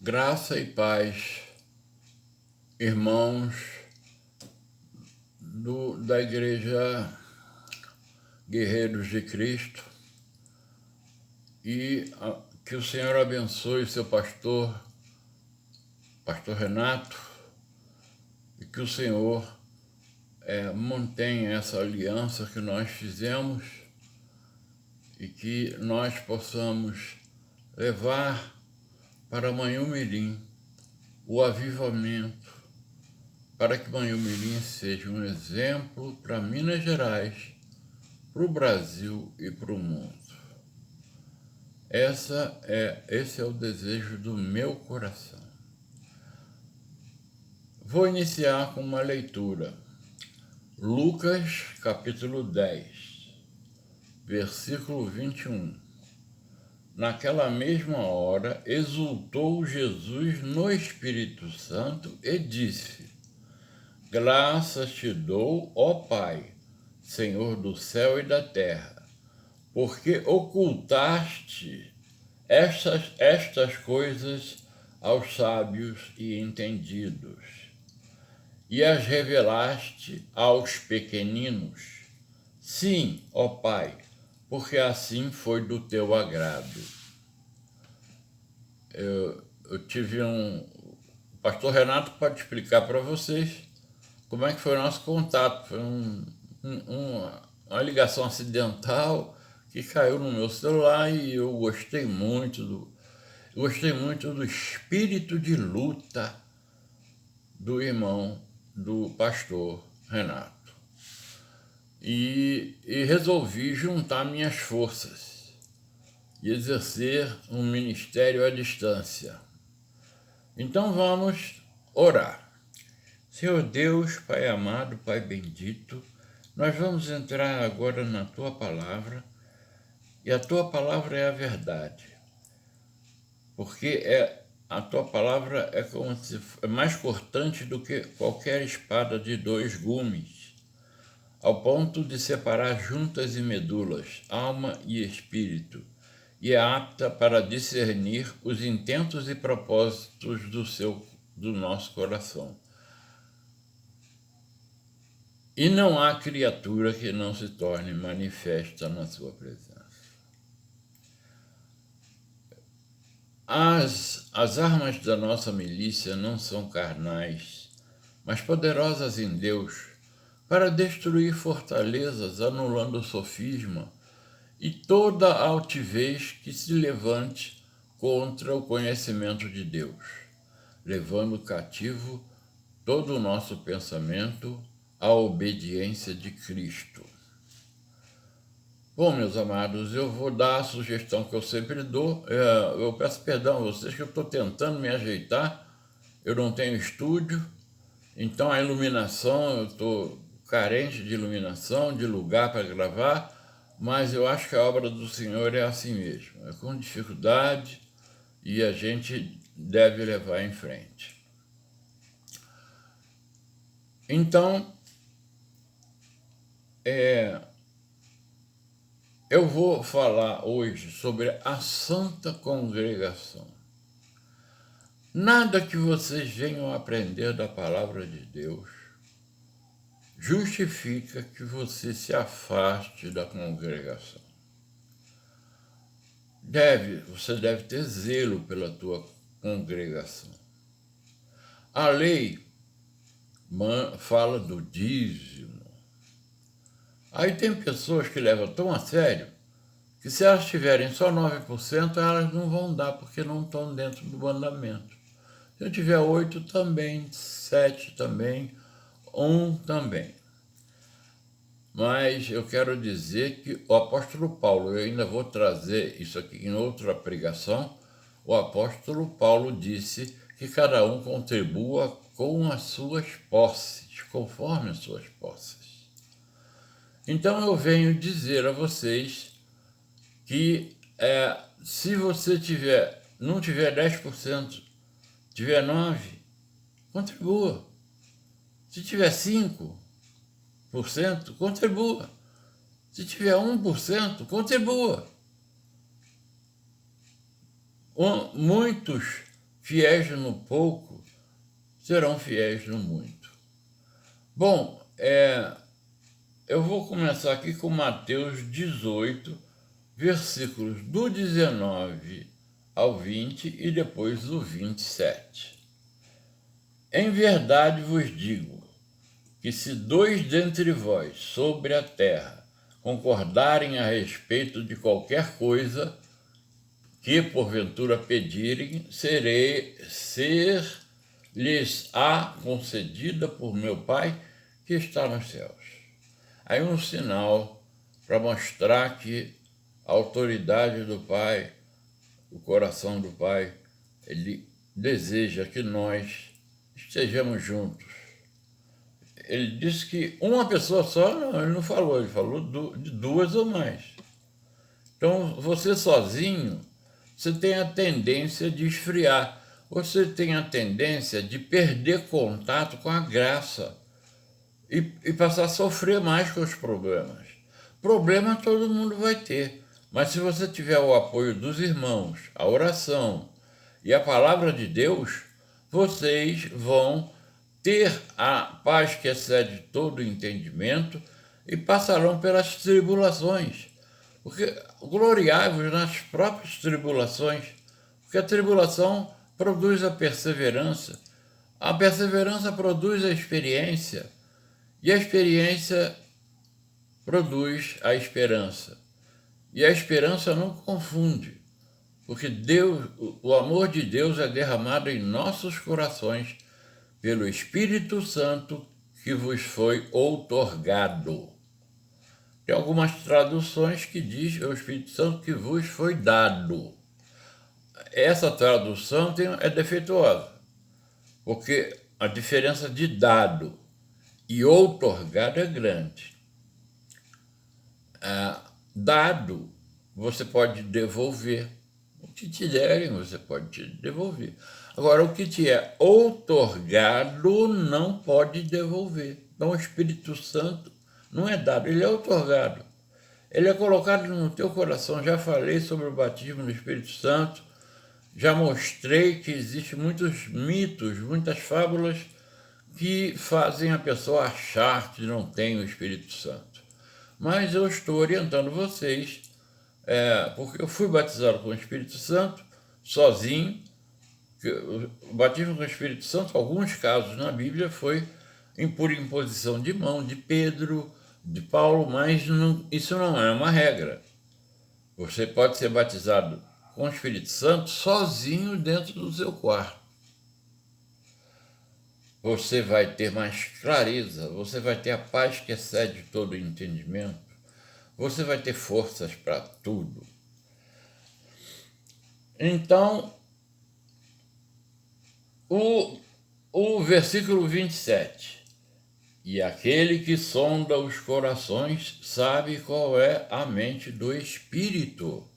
Graça e paz, irmãos da Igreja Guerreiros de Cristo, e que o Senhor abençoe seu pastor Renato, e que o Senhor mantenha essa aliança que nós fizemos e que nós possamos levar para Manhumirim o avivamento, para que Manhumirim seja um exemplo para Minas Gerais, para o Brasil e para o mundo. Esse é o desejo do meu coração. Vou iniciar com uma leitura. Lucas, capítulo 10, versículo 21. Naquela mesma hora, exultou Jesus no Espírito Santo e disse: Graças te dou, ó Pai, Senhor do céu e da terra, porque ocultaste estas coisas aos sábios e entendidos, e as revelaste aos pequeninos. Sim, ó Pai, porque assim foi do teu agrado. Eu tive o pastor Renato pode explicar para vocês como é que foi o nosso contato. Foi uma ligação acidental que caiu no meu celular e eu gostei muito do espírito de luta do irmão, do pastor Renato. E resolvi juntar minhas forças e exercer um ministério à distância. Então vamos orar. Senhor Deus, Pai amado, Pai bendito, nós vamos entrar agora na Tua Palavra, e a Tua Palavra é a verdade, porque a Tua Palavra é mais cortante do que qualquer espada de 2 gumes, ao ponto de separar juntas e medulas, alma e espírito, e é apta para discernir os intentos e propósitos do nosso coração. E não há criatura que não se torne manifesta na sua presença. As armas da nossa milícia não são carnais, mas poderosas em Deus, para destruir fortalezas, anulando o sofisma e toda altivez que se levante contra o conhecimento de Deus, levando cativo todo o nosso pensamento à obediência de Cristo. Bom, meus amados, eu vou dar a sugestão que eu sempre dou. Eu peço perdão a vocês que eu estou tentando me ajeitar, eu não tenho estúdio, então a iluminação, eu estou carente de iluminação, de lugar para gravar, mas eu acho que a obra do Senhor é assim mesmo, é com dificuldade e a gente deve levar em frente. Então, eu vou falar hoje sobre a Santa Congregação. Nada que vocês venham aprender da Palavra de Deus justifica que você se afaste da congregação. Você deve ter zelo pela tua congregação. A lei fala do dízimo. Aí tem pessoas que levam tão a sério que se elas tiverem só 9%, elas não vão dar, porque não estão dentro do mandamento. Se eu tiver 8 também, 7 também, 1 também. Mas eu quero dizer que o apóstolo Paulo, eu ainda vou trazer isso aqui em outra pregação, o apóstolo Paulo disse que cada um contribua com as suas posses, conforme as suas posses. Então eu venho dizer a vocês que se você não tiver 10%, tiver 9%, contribua. Se tiver 5%, contribua. Se tiver 1%, contribua. Muitos fiéis no pouco serão fiéis no muito. Bom, eu vou começar aqui com Mateus 18, versículos do 19 ao 20 e depois o 27. Em verdade vos digo que se 2 dentre vós sobre a terra concordarem a respeito de qualquer coisa que porventura pedirem, ser-lhes-á concedida por meu Pai que está nos céus. Aí um sinal para mostrar que a autoridade do Pai, o coração do Pai, ele deseja que nós estejamos juntos. Ele disse que uma pessoa só, não, ele não falou, ele falou de 2 ou mais. Então, você sozinho, você tem a tendência de esfriar, você tem a tendência de perder contato com a graça e passar a sofrer mais com os problemas. Problema todo mundo vai ter, mas se você tiver o apoio dos irmãos, a oração e a palavra de Deus, vocês vão ter a paz que excede todo entendimento e passarão pelas tribulações. Porque gloriai-vos nas próprias tribulações, porque a tribulação produz a perseverança produz a experiência, e a experiência produz a esperança. E a esperança não confunde, porque Deus, o amor de Deus é derramado em nossos corações pelo Espírito Santo que vos foi outorgado. Tem algumas traduções que diz o Espírito Santo que vos foi dado. Essa tradução é defeituosa, porque a diferença de dado e outorgado é grande. Dado, você pode devolver. O que te derem, você pode te devolver. Agora, o que te é outorgado não pode devolver. Então, o Espírito Santo não é dado, ele é outorgado. Ele é colocado no teu coração. Já falei sobre o batismo no Espírito Santo, já mostrei que existem muitos mitos, muitas fábulas que fazem a pessoa achar que não tem o Espírito Santo. Mas eu estou orientando vocês, porque eu fui batizado com o Espírito Santo sozinho. O batismo com o Espírito Santo, alguns casos na Bíblia, foi por imposição de mão de Pedro, de Paulo, mas isso não é uma regra. Você pode ser batizado com o Espírito Santo sozinho dentro do seu quarto. Você vai ter mais clareza, você vai ter a paz que excede todo o entendimento, você vai ter forças para tudo. Então, o versículo 27. E aquele que sonda os corações sabe qual é a mente do Espírito,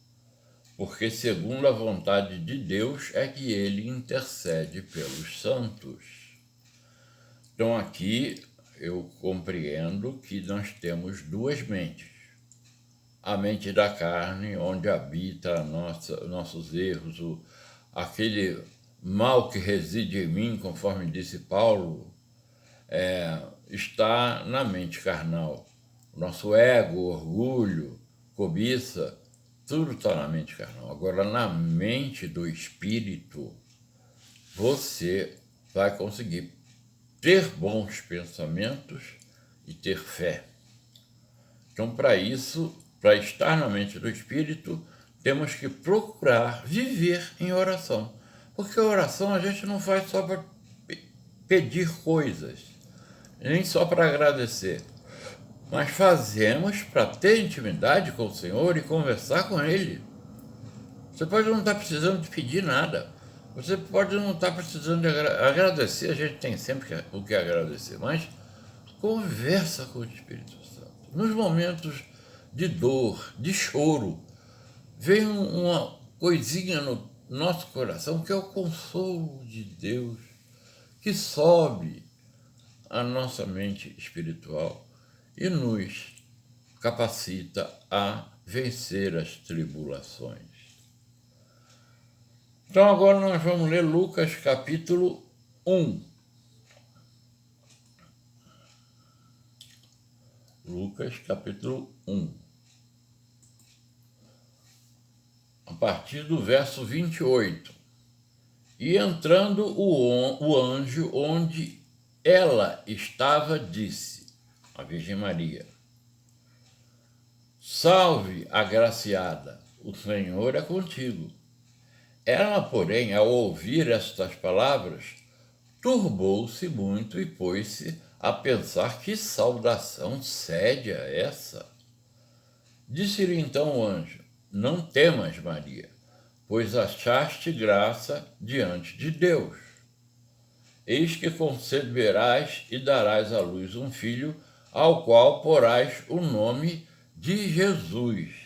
porque segundo a vontade de Deus é que ele intercede pelos santos. Então aqui eu compreendo que nós temos 2 mentes. A mente da carne, onde habita nossos erros, aquele mal que reside em mim, conforme disse Paulo, está na mente carnal. O nosso ego, orgulho, cobiça, tudo está na mente carnal. Agora, na mente do Espírito, você vai conseguir ter bons pensamentos e ter fé. Então, para isso, para estar na mente do Espírito, temos que procurar viver em oração. Porque a oração a gente não faz só para pedir coisas, nem só para agradecer, mas fazemos para ter intimidade com o Senhor e conversar com Ele. Você pode não estar precisando de pedir nada, você pode não estar precisando de agradecer, a gente tem sempre o que agradecer, mas conversa com o Espírito Santo. Nos momentos de dor, de choro, vem uma coisinha no nosso coração que é o consolo de Deus, que sobe a nossa mente espiritual e nos capacita a vencer as tribulações. Então agora nós vamos ler Lucas capítulo 1. Lucas capítulo 1. A partir do verso 28. E entrando o anjo onde ela estava, disse, a Virgem Maria: Salve, agraciada, o Senhor é contigo. Ela, porém, ao ouvir estas palavras, turbou-se muito e pôs-se a pensar: que saudação séria essa! Disse-lhe então o anjo: Não temas, Maria, pois achaste graça diante de Deus. Eis que conceberás e darás à luz um filho, ao qual porás o nome de Jesus.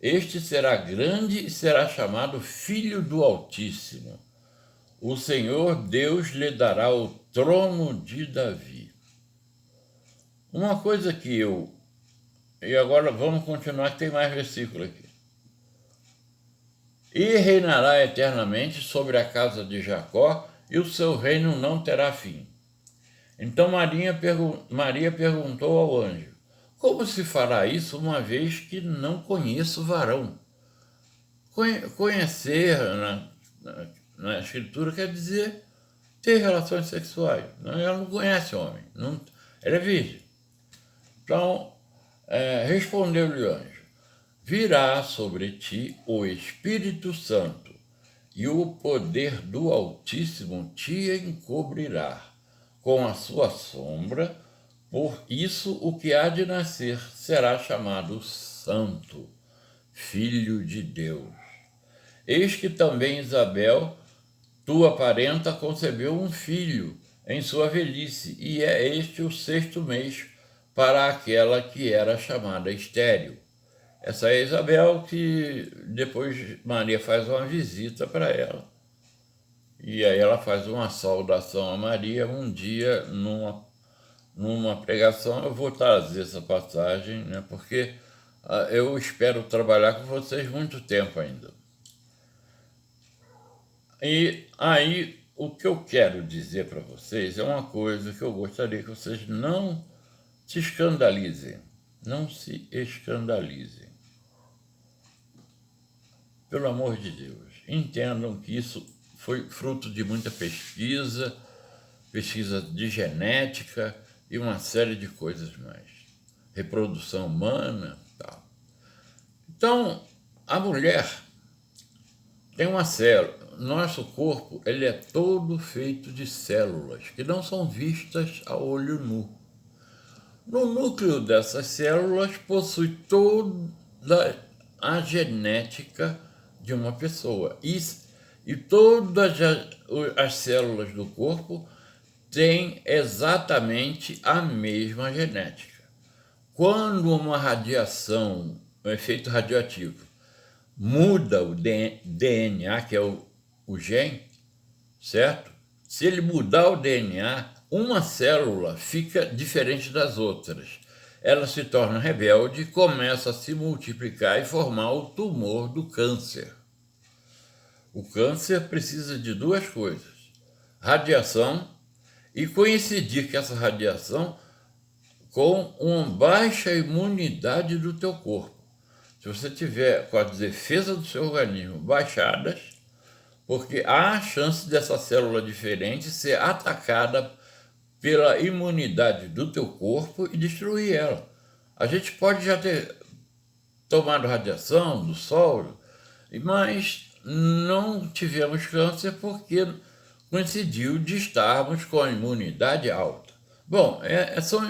Este será grande e será chamado Filho do Altíssimo. O Senhor Deus lhe dará o trono de Davi. Uma coisa que E agora vamos continuar, que tem mais versículo aqui. E reinará eternamente sobre a casa de Jacó, e o seu reino não terá fim. Então Maria perguntou ao anjo: Como se fará isso, uma vez que não conheço varão? Conhecer na Escritura quer dizer ter relações sexuais. Ela não conhece homem, ela é virgem. Então, respondeu-lhe o anjo: Virá sobre ti o Espírito Santo, e o poder do Altíssimo te encobrirá com a sua sombra. Por isso, o que há de nascer será chamado Santo, Filho de Deus. Eis que também Isabel, tua parenta, concebeu um filho em sua velhice, e é este o 6º mês para aquela que era chamada estéril. Essa é Isabel, que depois Maria faz uma visita para ela. E aí ela faz uma saudação a Maria. Um dia, numa pregação, eu vou trazer essa passagem, né, porque eu espero trabalhar com vocês muito tempo ainda. E aí, o que eu quero dizer para vocês é uma coisa que eu gostaria que vocês não se escandalizem. Não se escandalizem. Pelo amor de Deus, entendam que isso foi fruto de muita pesquisa de genética e uma série de coisas mais. Reprodução humana, tal. Então, a mulher tem uma célula. Nosso corpo, ele é todo feito de células que não são vistas a olho nu. No núcleo dessas células possui toda a genética de uma pessoa. E todas as células do corpo têm exatamente a mesma genética. Quando uma radiação, um efeito radioativo, muda o DNA, que é o gene, certo? Se ele mudar o DNA, uma célula fica diferente das outras. Ela se torna rebelde, começa a se multiplicar e formar o tumor do câncer. O câncer precisa de duas coisas: radiação e coincidir que essa radiação com uma baixa imunidade do teu corpo. Se você tiver com as defesas do seu organismo baixadas, porque há a chance dessa célula diferente ser atacada pela imunidade do teu corpo e destruir ela. A gente pode já ter tomado radiação do sol, mas não tivemos câncer porque coincidiu de estarmos com a imunidade alta. Bom, são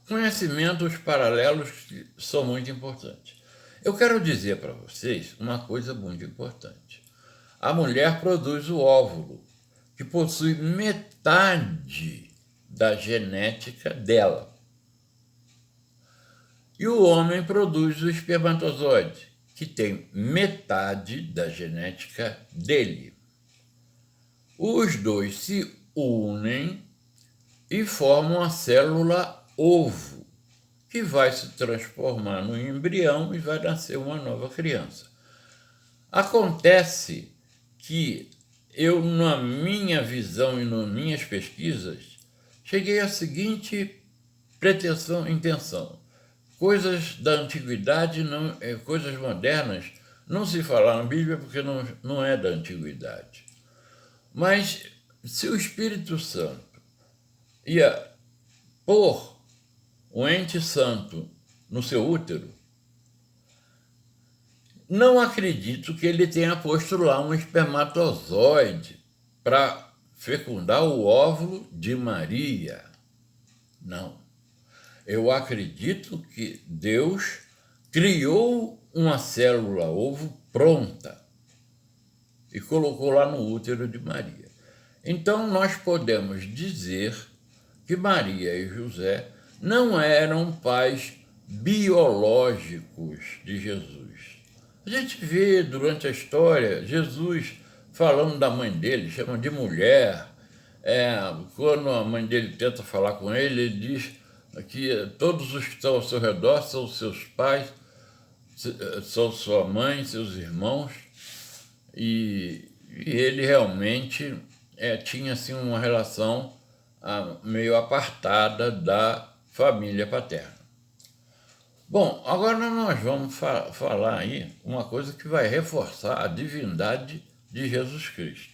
conhecimentos paralelos que são muito importantes. Eu quero dizer para vocês uma coisa muito importante. A mulher produz o óvulo, que possui metade da genética dela. E o homem produz o espermatozoide, que tem metade da genética dele. Os dois se unem e formam a célula ovo, que vai se transformar no embrião e vai nascer uma nova criança. Acontece que eu, na minha visão e nas minhas pesquisas, cheguei à seguinte intenção. Coisas da antiguidade, coisas modernas, não se fala na Bíblia porque não é da antiguidade. Mas se o Espírito Santo ia pôr o ente santo no seu útero, não acredito que ele tenha posto lá um espermatozoide para fecundar o óvulo de Maria. Não. Eu acredito que Deus criou uma célula ovo pronta e colocou lá no útero de Maria. Então nós podemos dizer que Maria e José não eram pais biológicos de Jesus. A gente vê durante a história Jesus falando da mãe dele, chama de mulher. Quando a mãe dele tenta falar com ele, ele diz que todos os que estão ao seu redor são seus pais, são sua mãe, seus irmãos, e ele realmente tinha assim, uma relação meio apartada da família paterna. Bom, agora nós vamos falar aí uma coisa que vai reforçar a divindade de Jesus Cristo.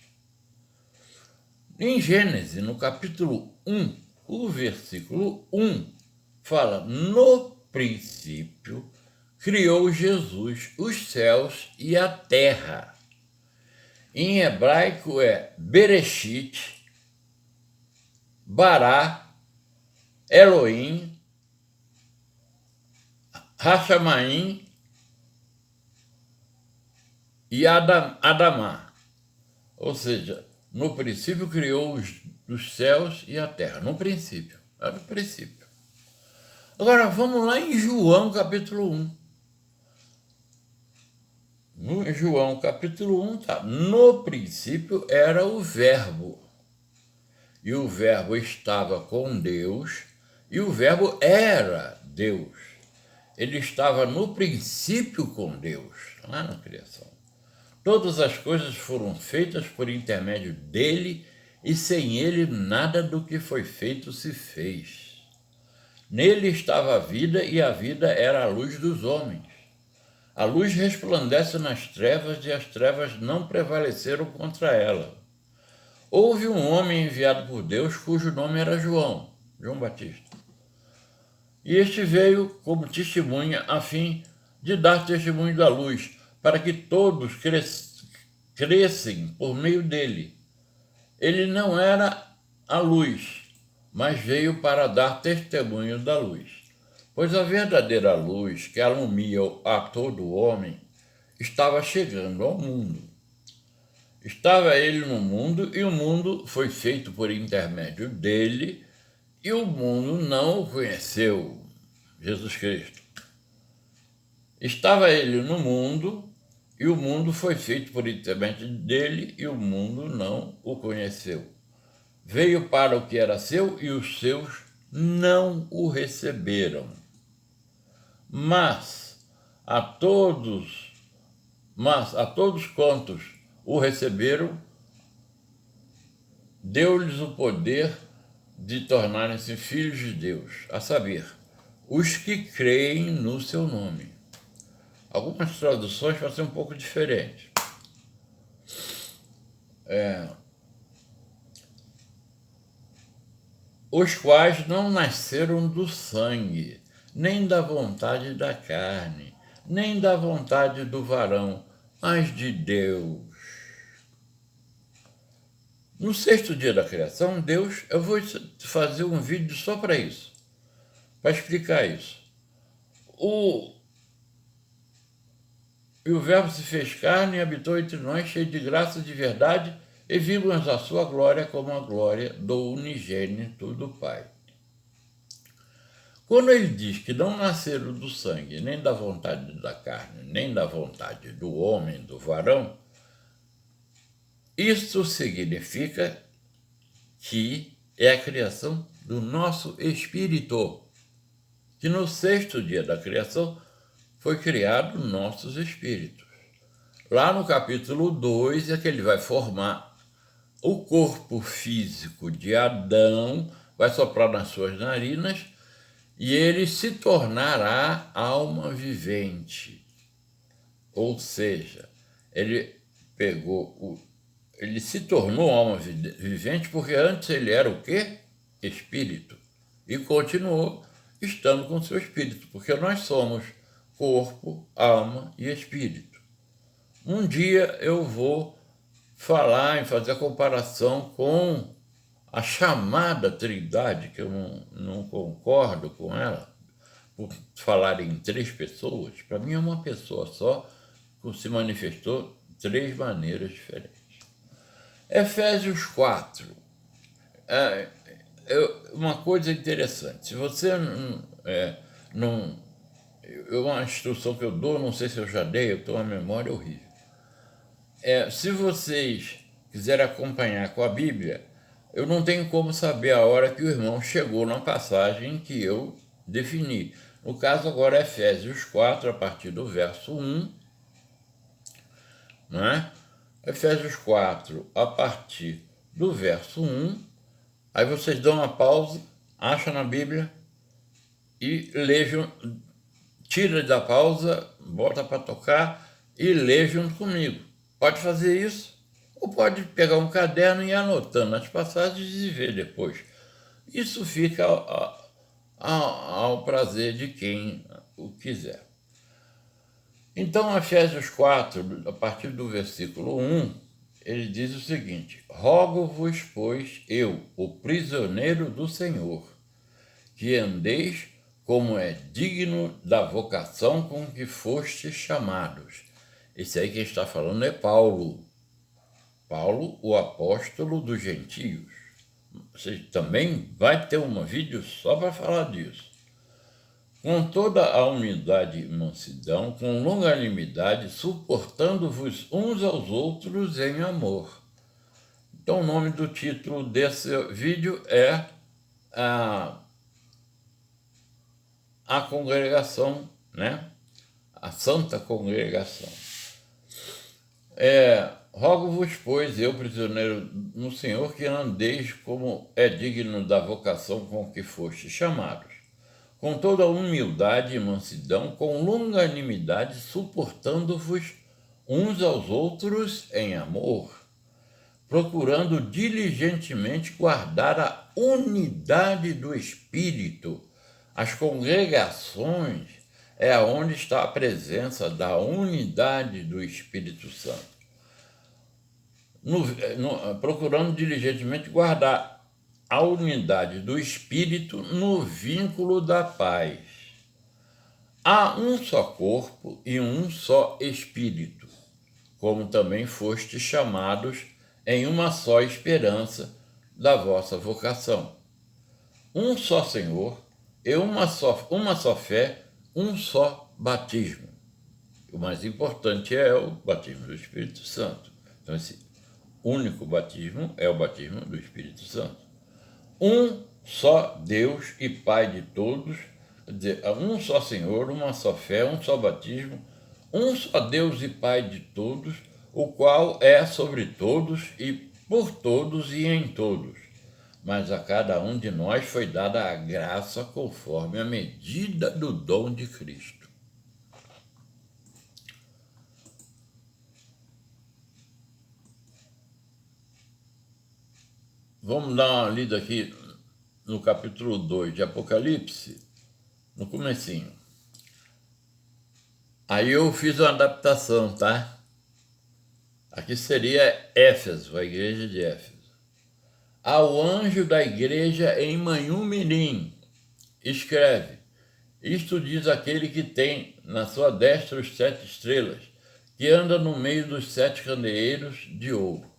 Em Gênesis, no capítulo 1, o versículo 1 fala: no princípio criou Jesus os céus e a terra. Em hebraico é Bereshit, Bará, Elohim, Hashamaim e Adamá. Ou seja, no princípio criou os céus e a terra. No princípio. Era no princípio. Agora vamos lá em João capítulo 1. No João capítulo 1 tá: no princípio era o Verbo. E o Verbo estava com Deus, e o Verbo era Deus. Ele estava no princípio com Deus, lá na criação. Todas as coisas foram feitas por intermédio dele, e sem ele nada do que foi feito se fez. Nele estava a vida, e a vida era a luz dos homens. A luz resplandece nas trevas, e as trevas não prevaleceram contra ela. Houve um homem enviado por Deus, cujo nome era João Batista. E este veio como testemunha, a fim de dar testemunho da luz, para que todos crescem por meio dele. Ele não era a luz, mas veio para dar testemunho da luz. Pois a verdadeira luz, que alumia a todo homem, estava chegando ao mundo. Estava ele no mundo, e o mundo foi feito por intermédio dele, e o mundo não o conheceu. Jesus Cristo. Estava ele no mundo, e o mundo foi feito por intermédio dele, e o mundo não o conheceu. Veio para o que era seu, e os seus não o receberam. Mas a todos quantos o receberam, deu-lhes o poder de tornarem-se filhos de Deus, a saber, os que creem no seu nome. Algumas traduções vão ser um pouco diferentes. Os quais não nasceram do sangue, nem da vontade da carne, nem da vontade do varão, mas de Deus. No sexto dia da criação, Deus, eu vou fazer um vídeo só para isso, para explicar isso. E o Verbo se fez carne e habitou entre nós, cheio de graça e de verdade, e vimos a sua glória como a glória do unigênito do Pai. Quando ele diz que não nasceram do sangue, nem da vontade da carne, nem da vontade do homem, do varão, isso significa que é a criação do nosso espírito, que no sexto dia da criação foi criado nossos espíritos. Lá no capítulo 2 é que ele vai formar o corpo físico de Adão, vai soprar nas suas narinas e ele se tornará alma vivente. Ou seja, ele ele se tornou alma vivente porque antes ele era o quê? Espírito. E continuou estando com seu espírito, porque nós somos corpo, alma e espírito. Um dia eu vou falar e fazer a comparação com a chamada Trindade, que eu não concordo com ela, por falar em 3 pessoas. Para mim é uma pessoa só que se manifestou de 3 maneiras diferentes. Efésios 4. Uma coisa interessante. Se você não... uma instrução que eu dou, não sei se eu já dei, eu tenho uma memória horrível. Se vocês quiserem acompanhar com a Bíblia, eu não tenho como saber a hora que o irmão chegou na passagem que eu defini. No caso agora é Efésios 4, a partir do verso 1, não é? Efésios 4, a partir do verso 1, aí vocês dão uma pausa, acham na Bíblia e lejam, tira da pausa, bota para tocar e lê junto comigo. Pode fazer isso, ou pode pegar um caderno e ir anotando as passagens e ver depois. Isso fica ao prazer de quem o quiser. Então, Efésios 4, a partir do versículo 1, ele diz o seguinte: rogo-vos, pois, eu, o prisioneiro do Senhor, que andeis como é digno da vocação com que fostes chamados. Esse aí que está falando é Paulo. Paulo, o apóstolo dos gentios. Você também vai ter um vídeo só para falar disso. Com toda a humildade e mansidão, com longanimidade, suportando-vos uns aos outros em amor. Então, o nome do título desse vídeo é a congregação, né? A Santa Congregação. Rogo-vos, pois, eu, prisioneiro no Senhor, que andeis como é digno da vocação com que fostes chamados, com toda humildade e mansidão, com longanimidade, suportando-vos uns aos outros em amor, procurando diligentemente guardar a unidade do Espírito. As congregações é onde está a presença da unidade do Espírito Santo. Procurando diligentemente guardar a unidade do Espírito no vínculo da paz. Há um só corpo e um só Espírito, como também fostes chamados em uma só esperança da vossa vocação. Um só Senhor, e uma só fé, um só batismo. O mais importante é o batismo do Espírito Santo. Então, esse único batismo é o batismo do Espírito Santo. Um só Deus e Pai de todos, quer dizer, um só Senhor, uma só fé, um só batismo, um só Deus e Pai de todos, o qual é sobre todos e por todos e em todos. Mas a cada um de nós foi dada a graça conforme a medida do dom de Cristo. Vamos dar uma lida aqui no capítulo 2 de Apocalipse, no comecinho. Aí eu fiz uma adaptação, tá? Aqui seria Éfeso, a igreja de Éfeso. Ao anjo da igreja em Manhumirim, escreve: isto diz aquele que tem na sua destra os 7 estrelas, que anda no meio dos 7 candeeiros de ouro.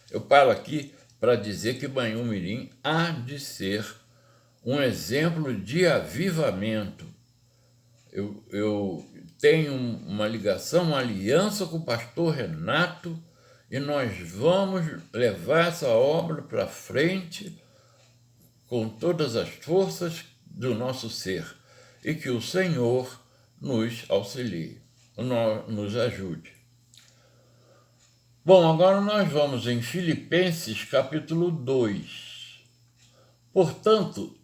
Eu paro aqui para dizer que Manhumirim há de ser um exemplo de avivamento. Eu tenho uma ligação, uma aliança com o pastor Renato, e nós vamos levar essa obra para frente com todas as forças do nosso ser, e que o Senhor nos auxilie, nos ajude. Bom, agora nós vamos em Filipenses capítulo 2. Portanto,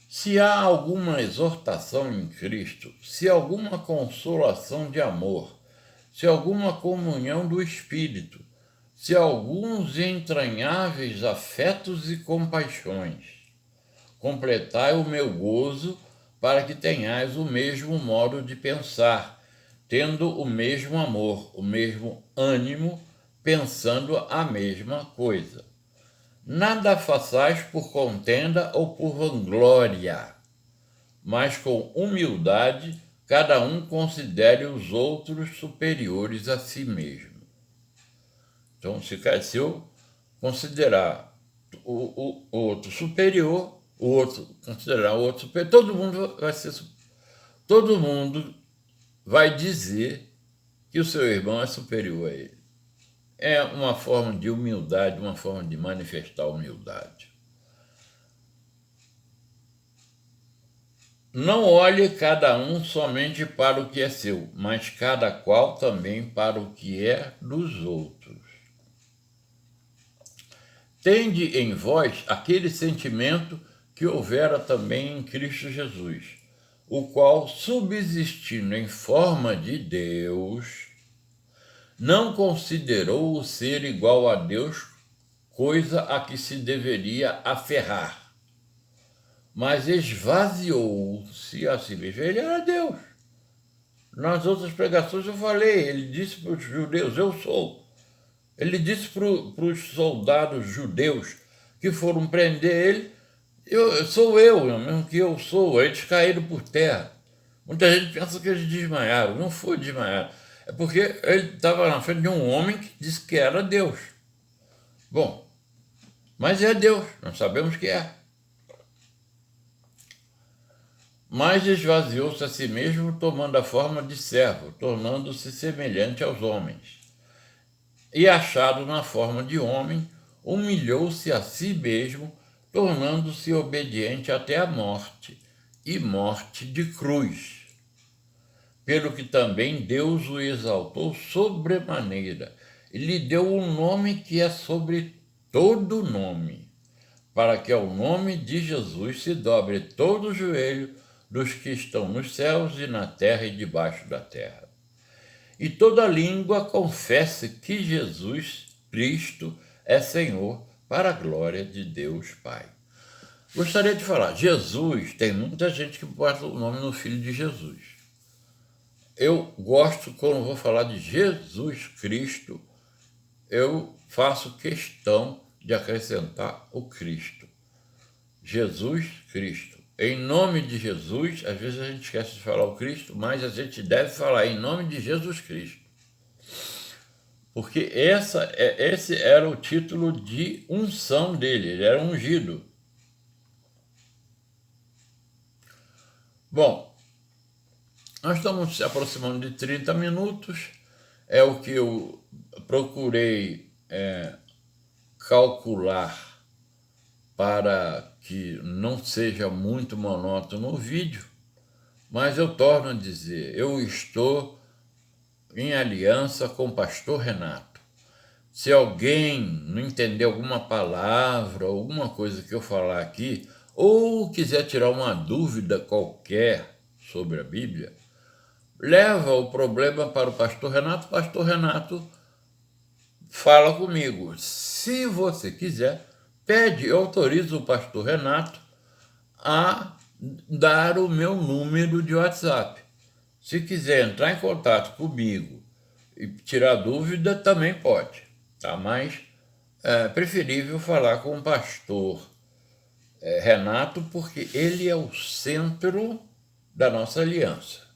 se há alguma exortação em Cristo, se alguma consolação de amor, se alguma comunhão do Espírito, se alguns entranháveis afetos e compaixões, completai o meu gozo para que tenhais o mesmo modo de pensar, tendo o mesmo amor, o mesmo ânimo, pensando a mesma coisa. Nada façais por contenda ou por vanglória, mas com humildade cada um considere os outros superiores a si mesmo. Então, se eu considerar o outro superior, o outro considerar o outro superior, todo mundo vai dizer que o seu irmão é superior a ele. É uma forma de humildade, uma forma de manifestar humildade. Não olhe cada um somente para o que é seu, mas cada qual também para o que é dos outros. Tende em vós aquele sentimento que houvera também em Cristo Jesus, o qual, subsistindo em forma de Deus, não considerou o ser igual a Deus coisa a que se deveria aferrar, mas esvaziou-se a si mesmo. Ele era Deus. Nas outras pregações eu falei, ele disse para os judeus, eu sou. Ele disse para os soldados judeus que foram prender ele, sou eu, mesmo que eu sou. Eles caíram por terra. Muita gente pensa que eles desmaiaram. Não foi desmaiar. É porque ele estava na frente de um homem que disse que era Deus. Bom, mas é Deus, nós sabemos que é. Mas esvaziou-se a si mesmo, tomando a forma de servo, tornando-se semelhante aos homens. E achado na forma de homem, humilhou-se a si mesmo, tornando-se obediente até a morte, e morte de cruz. Pelo que também Deus o exaltou sobremaneira, e lhe deu um nome que é sobre todo nome, para que ao nome de Jesus se dobre todo o joelho dos que estão nos céus e na terra e debaixo da terra. E toda língua confesse que Jesus Cristo é Senhor, para a glória de Deus Pai. Gostaria de falar, Jesus, tem muita gente que bota o nome no Filho de Jesus. Eu gosto, quando vou falar de Jesus Cristo, eu faço questão de acrescentar o Cristo. Jesus Cristo. Em nome de Jesus, às vezes a gente esquece de falar o Cristo, mas a gente deve falar em nome de Jesus Cristo. Porque esse era o título de unção dele, ele era ungido. Bom, nós estamos se aproximando de 30 minutos, é o que eu procurei calcular para que não seja muito monótono o vídeo, mas eu torno a dizer, eu estou em aliança com o pastor Renato. Se alguém não entender alguma palavra, alguma coisa que eu falar aqui, ou quiser tirar uma dúvida qualquer sobre a Bíblia, leva o problema para o pastor Renato fala comigo. Se você quiser, pede, eu autorizo o pastor Renato a dar o meu número de WhatsApp. Se quiser entrar em contato comigo e tirar dúvida, também pode, tá? Mas é preferível falar com o pastor Renato, porque ele é o centro da nossa aliança.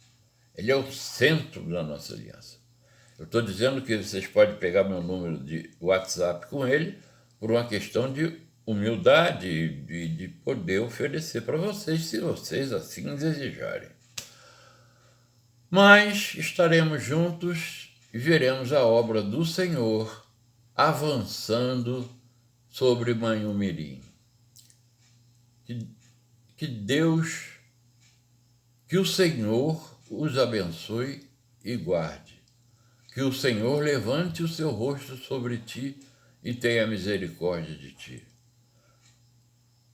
Ele é o centro da nossa aliança. Eu estou dizendo que vocês podem pegar meu número de WhatsApp com ele por uma questão de humildade e de poder oferecer para vocês, se vocês assim desejarem. Mas estaremos juntos e veremos a obra do Senhor avançando sobre Manhumirim. Que Deus, que o Senhor os abençoe e guarde. Que o Senhor levante o seu rosto sobre ti e tenha misericórdia de ti.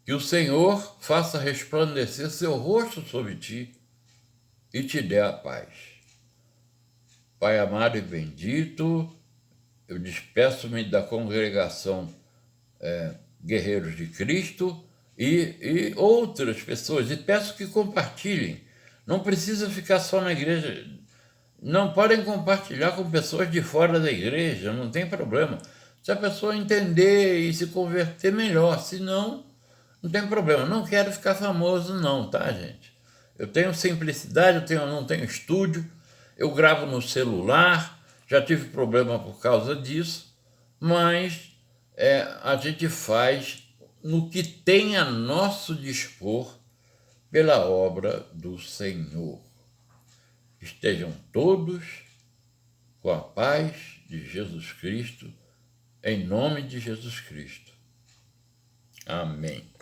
Que o Senhor faça resplandecer seu rosto sobre ti e te dê a paz. Pai amado e bendito, eu despeço-me da congregação Guerreiros de Cristo e outras pessoas, e peço que compartilhem. Não precisa ficar só na igreja. Não podem compartilhar com pessoas de fora da igreja, não tem problema. Se a pessoa entender e se converter, melhor. Se não, não tem problema. Não quero ficar famoso não, tá, gente? Eu tenho simplicidade, não tenho estúdio, eu gravo no celular, já tive problema por causa disso, mas a gente faz no que tem a nosso dispor pela obra do Senhor. Estejam todos com a paz de Jesus Cristo, em nome de Jesus Cristo. Amém.